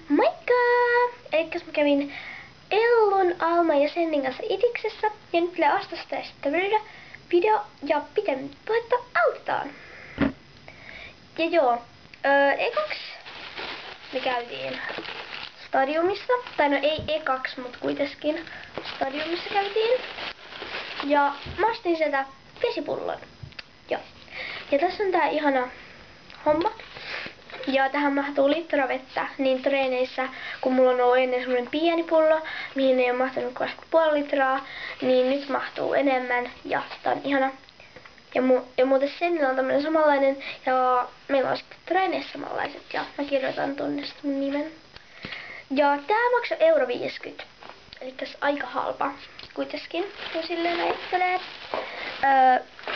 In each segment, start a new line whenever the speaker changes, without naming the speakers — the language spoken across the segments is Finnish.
Moikka! Elikkäs mä kävin Ellun, Alman ja Sennin kanssa Itiksessä ja nyt tulee Astasta ja sitten video ja pitemmittä puhetta aloitetaan. Ja joo, ekaksi me käytiin Stadiumissa, tai no ei ekaksi, mut kuitenkin Stadiumissa käytiin. Ja mä ostin sieltä vesipullon. Joo. Ja tässä on tää ihana homma. Ja tähän mahtuu litra vettä niin treeneissä, kun mulla on ollut ennen semmonen pieni pullo, mihin ei ole mahtunut kuin 0,5 litraa, niin nyt mahtuu enemmän ja tää on ihana. Ja muuten Sennillä on tämmönen samanlainen ja meillä on sitten treeneissä samanlaiset ja mä kirjoitan tonne mun nimen. Ja tää maksoi €50, elikkäs aika halpa kuitenkin, kun silleen ajattelee.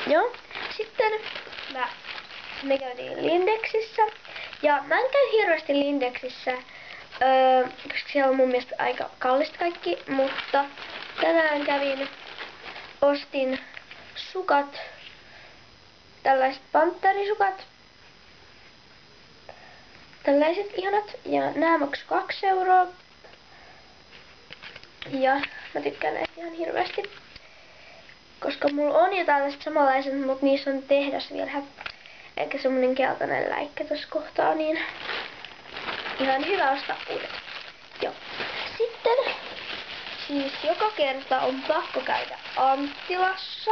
Joo. Sitten me käytiin Lindexissä. Ja mä en käy hirveästi Lindexissä, koska siellä on mun mielestä aika kallista kaikki, mutta tänään ostin sukat, tällaiset pantterisukat, tällaiset ihanat, ja nämä maksu €2. Ja mä tykkään näistä ihan hirveästi, koska mulla on jo tällaiset samanlaiset, mutta niissä on tehdasvirhe. Eikä semmonen keltainen läikkä tossa kohtaa, niin ihan hyvä ostaa uudet. Joo. Sitten, siis joka kerta on pakko käydä Anttilassa.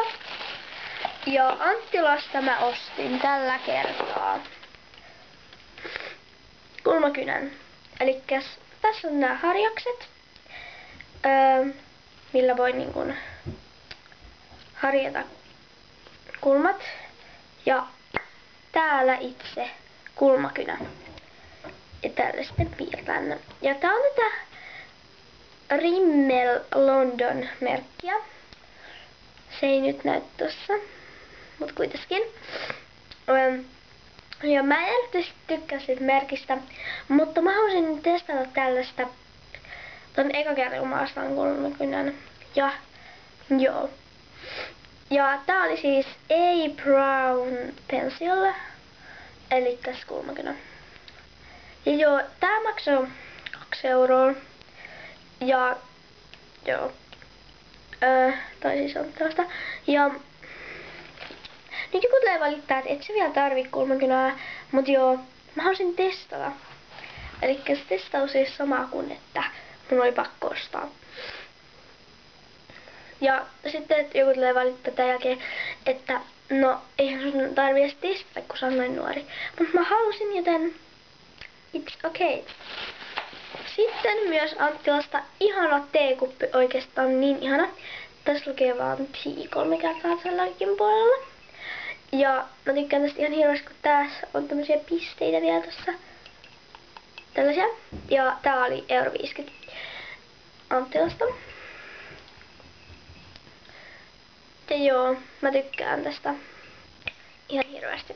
Ja Anttilasta mä ostin tällä kertaa kulmakynän. Elikkäs tässä on nämä harjakset, millä voi niinkun harjata kulmat. Ja täällä itse kulmakynä. Ja täällä sitten piirtän. Ja tää on tätä Rimmel London merkkiä. Se ei nyt näy tossa, mut kuitenkin. Ja mä erityisesti tykkään siitä merkistä, mutta mä halusin testata tällaista ton eka kerran, kun mä ostan kulmakynän. Ja joo. Ja tää oli siis A Brown Pencil, eli tässä kulmakynä. Ja joo, tää maksoi €2. Ja joo, tai siis on tällaista. Ja nyt joku tulee valittaa, että et sä vielä tarvii kulmakynää, mut joo, mä halusin testata. Elikkä se testaus ei sama kuin, että mun oli pakko ostaa. Ja sitten että joku tulee valittaa tämän jälkeen, että no eihän sun tarvii edes testata, kun sä oot noin nuori. Mut mä halusin, joten it's okay. Sitten myös Anttilasta ihana teekuppi, oikeastaan niin ihana. Tässä lukee vaan tea 3 kertaa tälläkin puolella. Ja mä tykkään tästä ihan hirveästi, kun tässä on tämmösiä pisteitä vielä tossa. Tällaisia. Ja tää oli €50 Anttilasta. Ja joo, mä tykkään tästä ihan hirveästi,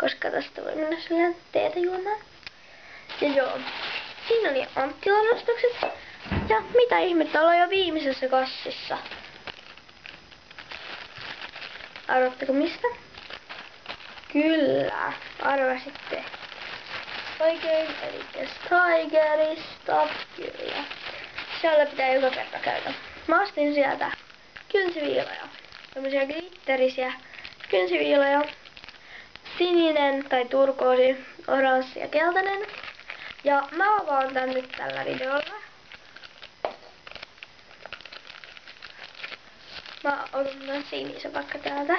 koska tästä voi mennä silleen teetä juomaan. Ja joo, siinä oli Anttilan ostokset. Ja mitä ihmettä, ollaan jo viimeisessä kassissa. Arvatteko mistä? Kyllä, arvasitte oikein, eli Tigerista, kyllä. Siellä pitää joka kerta käydä. Mä ostin sieltä kynsiviiloja. Tämmöisiä glitterisiä kynsiviiloja. Sininen tai turkoosi, oranssi ja keltainen. Ja mä avaan tän nyt tällä videolla. Mä otan tän sinisen vaikka täältä.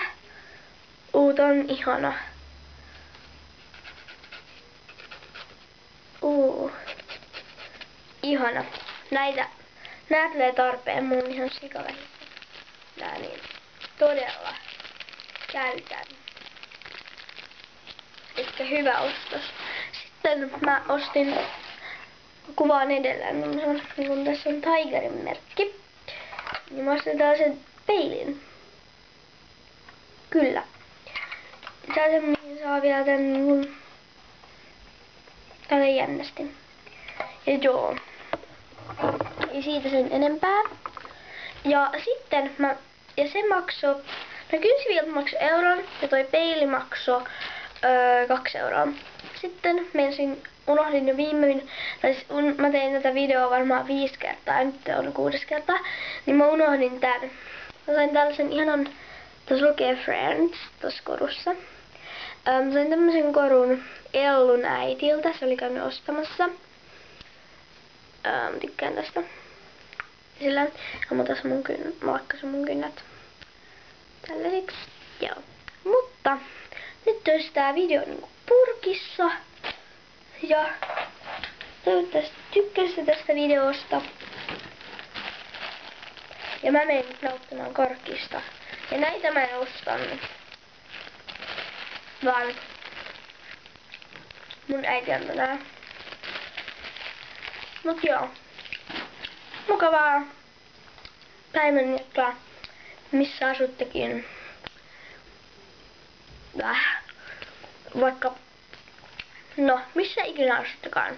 Tän ihana. Ihana. Nää tulee tarpeen mun ihan sikavälissä. Nää niin todella käytän. Elikkä hyvä ostos. Sitten mä ostin, kuvaan edelleen, niin kun tässä on Tigerin merkki. Niin mä ostin tällaisen peilin. Kyllä. Tällaisen, mihin saa vielä tän niin tällä jännästi. Ja joo. Ei siitä sen enempää. Ja sitten se maksoi, no kynsiviilat maksoi €1 ja toi peili maksoi €2. Sitten mensin unohdin jo mä tein tätä videoa varmaan 5 kertaa, nyt on 6 kertaa, niin mä unohdin tän. Mä sain tällaisen ihanan, tässä lukee Friends, tossa korussa. Mä sain tämmösen korun Ellun äitiltä, se oli käynyt ostamassa. Tykkään tästä. Sillä mä tässä mä lakkasin mun kynnät tällaisiksi. Joo. Mutta nyt olisi tää video niinku purkissa. Ja toivottavasti tykkäsitte tästä videosta. Ja mä menen nyt nauttimaan korkista. Ja näitä mä en ostanut. Vaan mun äiti antoi nää. Mut joo. Mukavaa päivänjatkoa, missä asuttekin. Vaikka, no, missä ikinä asuttekaan.